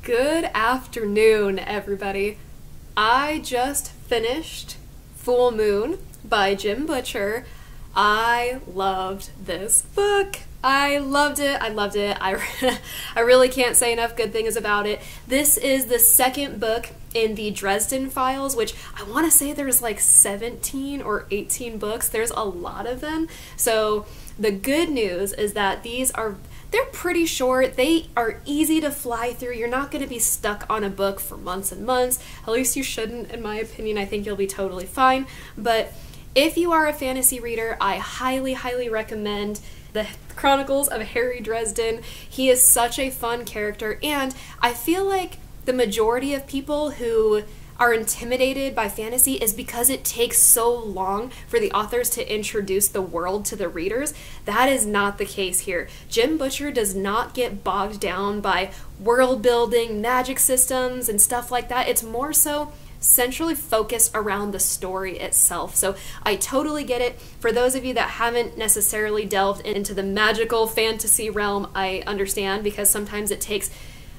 Good afternoon, everybody. I just finished Full Moon by Jim Butcher. I loved this book. I loved it. I really can't say enough good things about it. This is the second book in the Dresden Files, which I want to say there's like 17 or 18 books. There's a lot of them. So the good news is that they're pretty short. They are easy to fly through. You're not going to be stuck on a book for months and months. At least you shouldn't, in my opinion. I think you'll be totally fine. But if you are a fantasy reader, I highly, highly recommend the Chronicles of Harry Dresden. He is such a fun character, and I feel like the majority of people who are intimidated by fantasy is because it takes so long for the authors to introduce the world to the readers. That is not the case here. Jim Butcher does not get bogged down by world building, magic systems, and stuff like that. It's more so centrally focused around the story itself. So I totally get it. For those of you that haven't necessarily delved into the magical fantasy realm, I understand, because sometimes it takes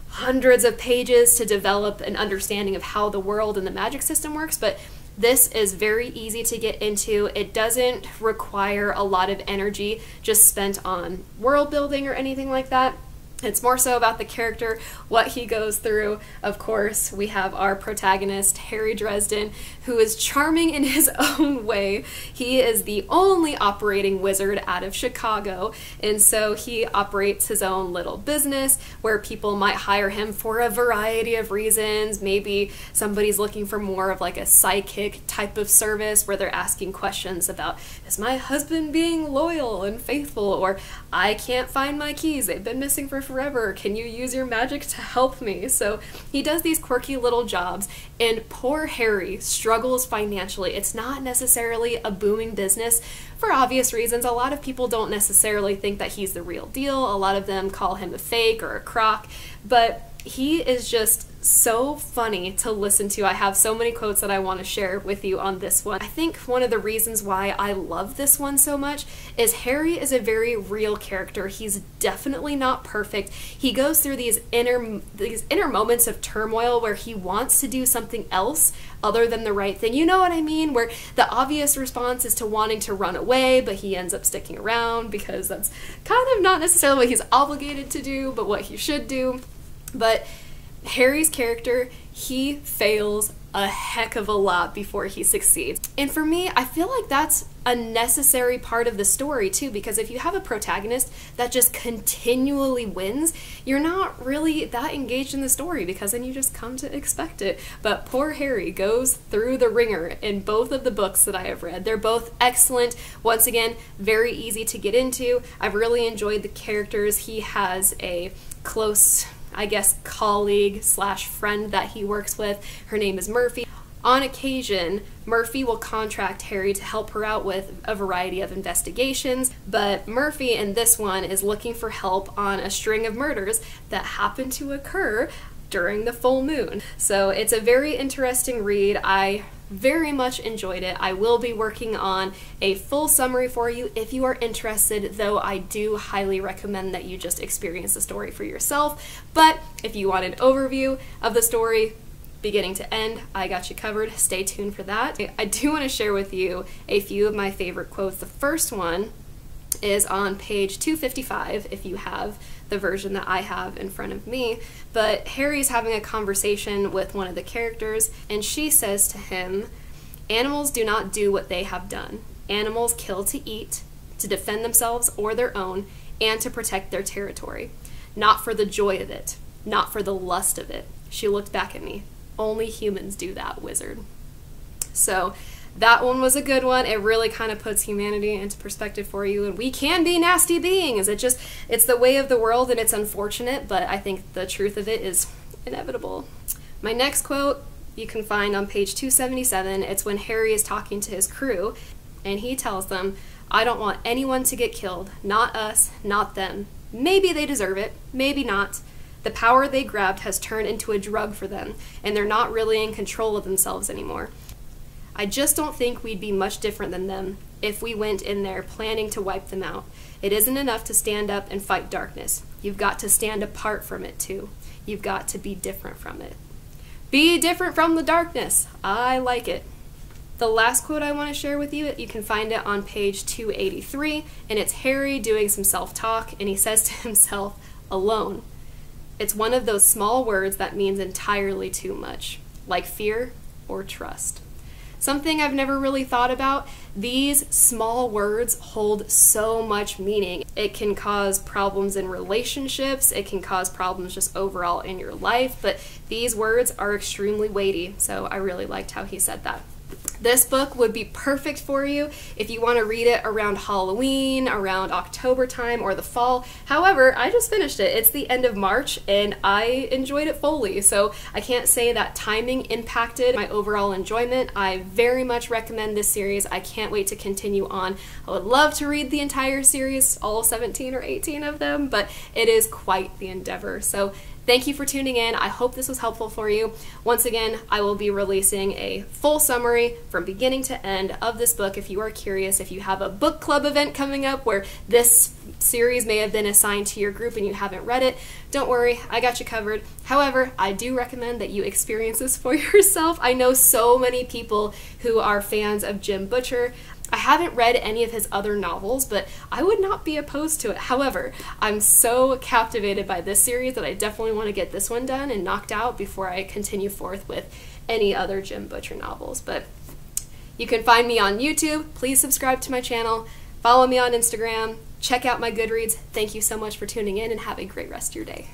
hundreds of pages to develop an understanding of how the world and the magic system works, but this is very easy to get into. It doesn't require a lot of energy just spent on world building or anything like that. It's more so about the character, what he goes through. Of course, we have our protagonist, Harry Dresden, who is charming in his own way. He is the only operating wizard out of Chicago, and so he operates his own little business where people might hire him for a variety of reasons. Maybe somebody's looking for more of like a psychic type of service where they're asking questions about, is my husband being loyal and faithful? Or I can't find my keys, they've been missing for forever, can you use your magic to help me? So he does these quirky little jobs, and poor Harry struggles financially. It's not necessarily a booming business for obvious reasons. A lot of people don't necessarily think that he's the real deal. A lot of them call him a fake or a crock, but he is just so funny to listen to. I have so many quotes that I want to share with you on this one. I think one of the reasons why I love this one so much is Harry is a very real character. He's definitely not perfect. He goes through these inner moments of turmoil where he wants to do something else other than the right thing. You know what I mean? Where the obvious response is to wanting to run away, but he ends up sticking around because that's kind of not necessarily what he's obligated to do, but what he should do. But Harry's character, he fails a heck of a lot before he succeeds. And for me, I feel like that's a necessary part of the story too, because if you have a protagonist that just continually wins, you're not really that engaged in the story, because then you just come to expect it. But poor Harry goes through the ringer in both of the books that I have read. They're both excellent. Once again, very easy to get into. I've really enjoyed the characters. He has a close, I guess, colleague slash friend that he works with. Her name is Murphy. On occasion, Murphy will contract Harry to help her out with a variety of investigations, but Murphy in this one is looking for help on a string of murders that happen to occur during the full moon. So it's a very interesting read. I very much enjoyed it. I will be working on a full summary for you if you are interested, though I do highly recommend that you just experience the story for yourself. But if you want an overview of the story, beginning to end, I got you covered. Stay tuned for that. I do want to share with you a few of my favorite quotes. The first one is on page 255 if you have the version that I have in front of me, but Harry's having a conversation with one of the characters, and she says to him, "Animals do not do what they have done. Animals kill to eat, to defend themselves or their own, and to protect their territory. Not for the joy of it, not for the lust of it." She looked back at me. "Only humans do that, wizard." So that one was a good one. It really kind of puts humanity into perspective for you, and we can be nasty beings. It's the way of the world, and it's unfortunate, but I think the truth of it is inevitable. My next quote you can find on page 277. It's when Harry is talking to his crew, and he tells them, "I don't want anyone to get killed. Not us, not them. Maybe they deserve it, maybe not. The power they grabbed has turned into a drug for them, and they're not really in control of themselves anymore. I just don't think we'd be much different than them if we went in there planning to wipe them out. It isn't enough to stand up and fight darkness. You've got to stand apart from it too. You've got to be different from it. Be different from the darkness. I like it. The last quote I want to share with you, you can find it on page 283, and it's Harry doing some self-talk, and he says to himself, alone. It's one of those small words that means entirely too much, like fear or trust. Something I've never really thought about, these small words hold so much meaning. It can cause problems in relationships, it can cause problems just overall in your life, but these words are extremely weighty, so I really liked how he said that. This book would be perfect for you if you want to read it around Halloween, around October time, or the fall. However, I just finished it. It's the end of March, and I enjoyed it fully, so I can't say that timing impacted my overall enjoyment. I very much recommend this series. I can't wait to continue on. I would love to read the entire series, all 17 or 18 of them, but it is quite the endeavor. So thank you for tuning in. I hope this was helpful for you. Once again, I will be releasing a full summary from beginning to end of this book. If you are curious, if you have a book club event coming up where this series may have been assigned to your group and you haven't read it, don't worry, I got you covered. However, I do recommend that you experience this for yourself. I know so many people who are fans of Jim Butcher. I haven't read any of his other novels, but I would not be opposed to it. However, I'm so captivated by this series that I definitely want to get this one done and knocked out before I continue forth with any other Jim Butcher novels. But you can find me on YouTube. Please subscribe to my channel. Follow me on Instagram. Check out my Goodreads. Thank you so much for tuning in, and have a great rest of your day.